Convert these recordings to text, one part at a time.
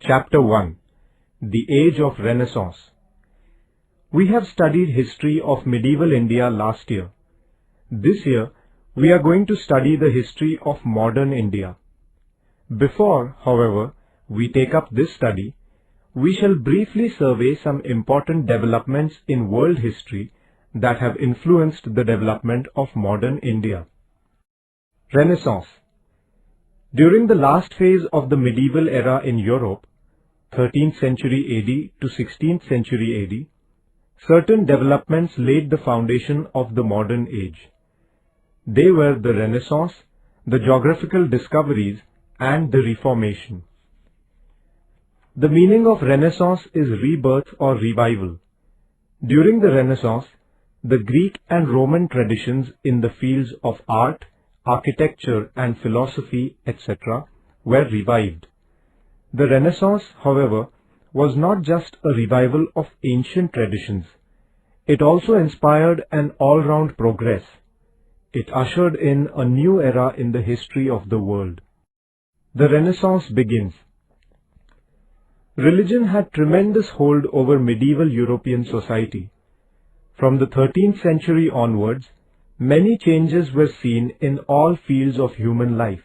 Chapter 1. The Age of Renaissance. We have studied history of medieval India last year. This year, we are going to study the history of modern India. Before, however, we take up this study, we shall briefly survey some important developments in world history that have influenced the development of modern India. Renaissance. During the last phase of the medieval era in Europe, 13th century AD to 16th century AD, certain developments laid the foundation of the modern age. They were the Renaissance, the geographical discoveries, and the Reformation. The meaning of Renaissance is rebirth or revival. During the Renaissance, the Greek and Roman traditions in the fields of art, architecture and philosophy, etc., were revived. The Renaissance, however, was not just a revival of ancient traditions. It also inspired an all-round progress. It ushered in a new era in the history of the world. The Renaissance begins. Religion had tremendous hold over medieval European society. From the 13th century onwards, many changes were seen in all fields of human life.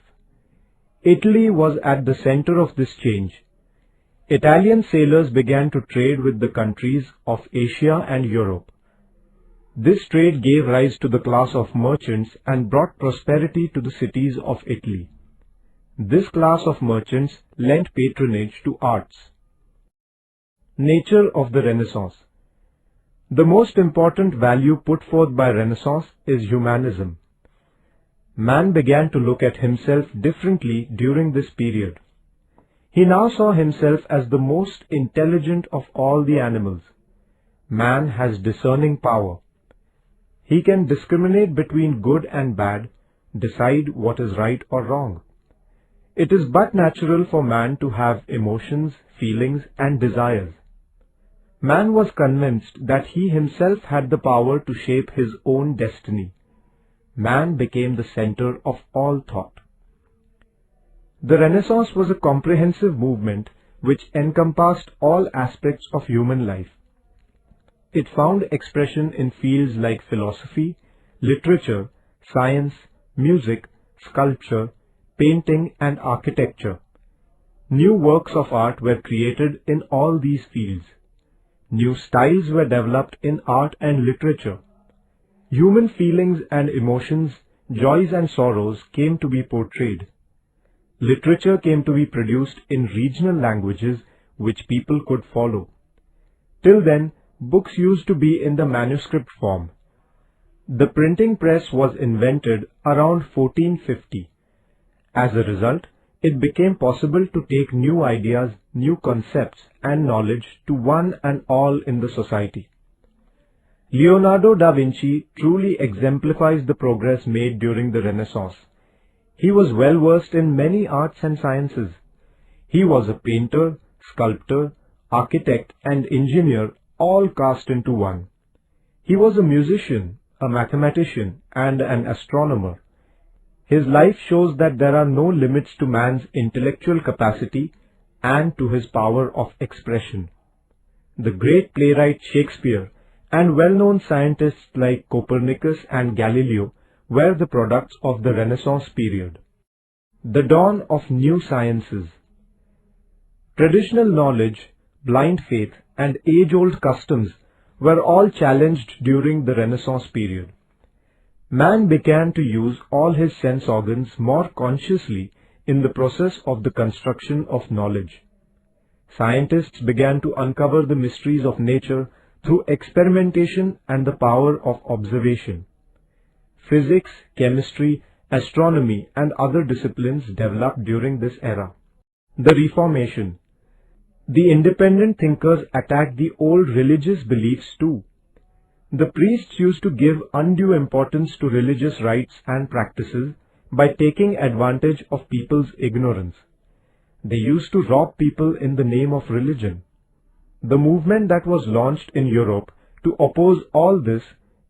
Italy was at the center of this change. Italian sailors began to trade with the countries of Asia and Europe. This trade gave rise to the class of merchants and brought prosperity to the cities of Italy. This class of merchants lent patronage to arts. Nature of the Renaissance. The most important value put forth by Renaissance is humanism. Man began to look at himself differently during this period. He now saw himself as the most intelligent of all the animals. Man has discerning power. He can discriminate between good and bad, decide what is right or wrong. It is but natural for man to have emotions, feelings, and desires. Man was convinced that he himself had the power to shape his own destiny. Man became the center of all thought. The Renaissance was a comprehensive movement which encompassed all aspects of human life. It found expression in fields like philosophy, literature, science, music, sculpture, painting, and architecture. New works of art were created in all these fields. New styles were developed in art and literature. Human feelings and emotions, joys and sorrows came to be portrayed. Literature came to be produced in regional languages which people could follow. Till then, books used to be in the manuscript form. The printing press was invented around 1450. As a result, it became possible to take new ideas, new concepts, and knowledge to one and all in the society. Leonardo da Vinci truly exemplifies the progress made during the Renaissance. He was well versed in many arts and sciences. He was a painter, sculptor, architect, and engineer, all cast into one. He was a musician, a mathematician, and an astronomer. His life shows that there are no limits to man's intellectual capacity and to his power of expression. The great playwright Shakespeare and well-known scientists like Copernicus and Galileo were the products of the Renaissance period. The dawn of new sciences. Traditional knowledge, blind faith, and age-old customs were all challenged during the Renaissance period. Man began to use all his sense organs more consciously in the process of the construction of knowledge. Scientists began to uncover the mysteries of nature through experimentation and the power of observation. Physics, chemistry, astronomy, and other disciplines developed during this era. The Reformation. The independent thinkers attacked the old religious beliefs too. The priests used to give undue importance to religious rites and practices by taking advantage of people's ignorance. They used to rob people in the name of religion. The movement that was launched in Europe to oppose all this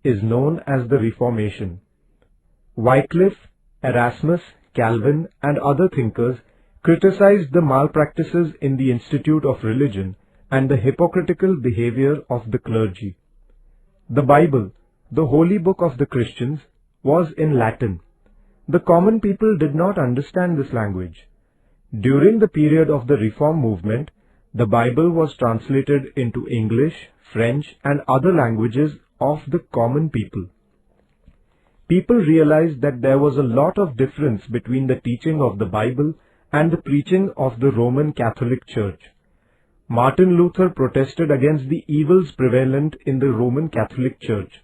is known as the Reformation. Wycliffe, Erasmus, Calvin, and other thinkers criticized the malpractices in the Institute of Religion and the hypocritical behavior of the clergy. The Bible, the holy book of the Christians, was in Latin. The common people did not understand this language. During the period of the Reform movement, the Bible was translated into English, French, and other languages of the common people. People realized that there was a lot of difference between the teaching of the Bible and the preaching of the Roman Catholic Church. Martin Luther protested against the evils prevalent in the Roman Catholic Church.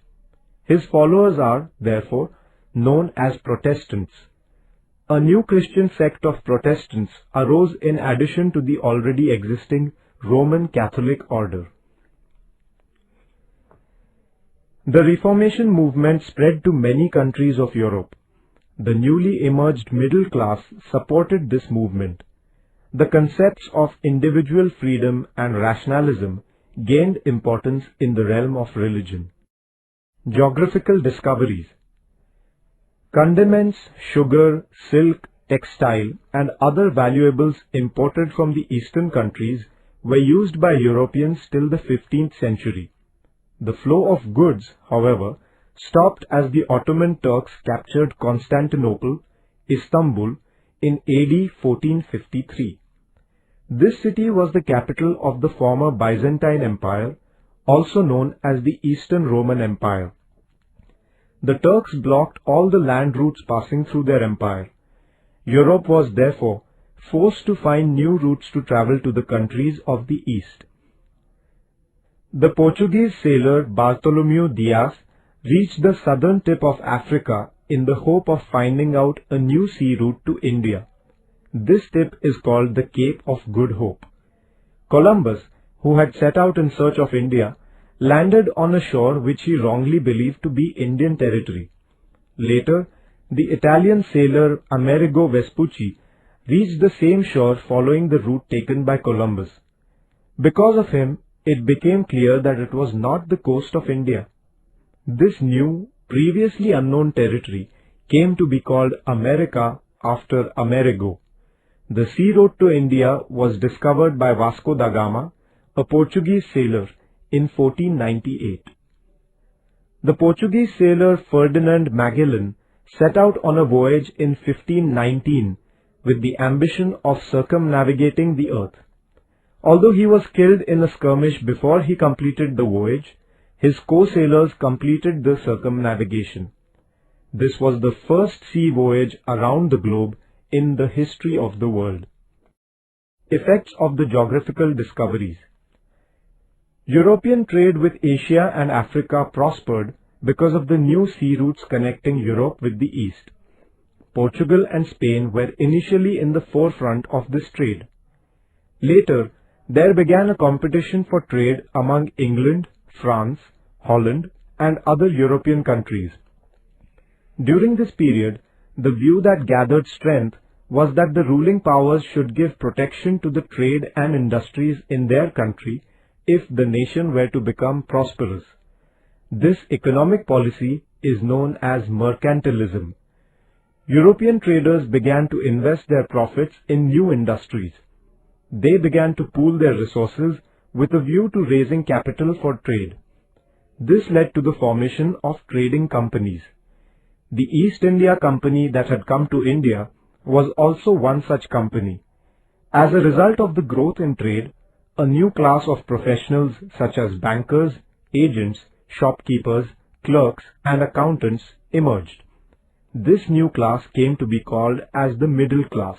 His followers are, therefore, known as Protestants. A new Christian sect of Protestants arose in addition to the already existing Roman Catholic order. The Reformation movement spread to many countries of Europe. The newly emerged middle class supported this movement. The concepts of individual freedom and rationalism gained importance in the realm of religion. Geographical discoveries. Condiments, sugar, silk, textile, and other valuables imported from the eastern countries were used by Europeans till the 15th century. The flow of goods, however, stopped as the Ottoman Turks captured Constantinople, Istanbul, in AD 1453. This city was the capital of the former Byzantine Empire, also known as the Eastern Roman Empire. The Turks blocked all the land routes passing through their empire. Europe was therefore forced to find new routes to travel to the countries of the East. The Portuguese sailor Bartholomew Dias reached the southern tip of Africa in the hope of finding out a new sea route to India. This tip is called the Cape of Good Hope. Columbus, who had set out in search of India, landed on a shore which he wrongly believed to be Indian territory. Later, the Italian sailor Amerigo Vespucci reached the same shore following the route taken by Columbus. Because of him, it became clear that it was not the coast of India. This new, previously unknown territory came to be called America after Amerigo. The sea road to India was discovered by Vasco da Gama, a Portuguese sailor, in 1498. The Portuguese sailor Ferdinand Magellan set out on a voyage in 1519 with the ambition of circumnavigating the earth. Although he was killed in a skirmish before he completed the voyage, his co-sailors completed the circumnavigation. This was the first sea voyage around the globe in the history of the world. Effects of the geographical discoveries. European trade with Asia and Africa prospered because of the new sea routes connecting Europe with the East. Portugal and Spain were initially in the forefront of this trade. Later, there began a competition for trade among England, France, Holland, and other European countries. During this period, the view that gathered strength was that the ruling powers should give protection to the trade and industries in their country if the nation were to become prosperous. This economic policy is known as mercantilism. European traders began to invest their profits in new industries. They began to pool their resources with a view to raising capital for trade. This led to the formation of trading companies. The East India Company that had come to India was also one such company. As a result of the growth in trade, a new class of professionals such as bankers, agents, shopkeepers, clerks, and accountants emerged. This new class came to be called as the middle class.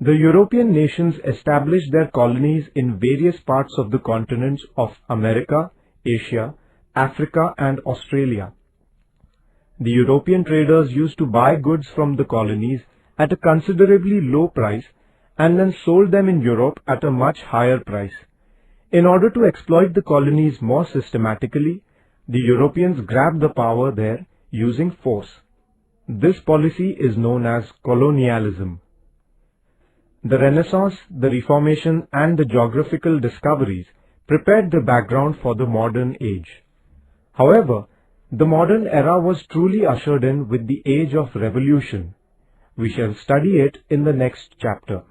The European nations established their colonies in various parts of the continents of America, Asia, Africa, and Australia. The European traders used to buy goods from the colonies at a considerably low price and then sold them in Europe at a much higher price. In order to exploit the colonies more systematically, the Europeans grabbed the power there using force. This policy is known as colonialism. The Renaissance, the Reformation, and the geographical discoveries prepared the background for the modern age. However, the modern era was truly ushered in with the age of revolution. We shall study it in the next chapter.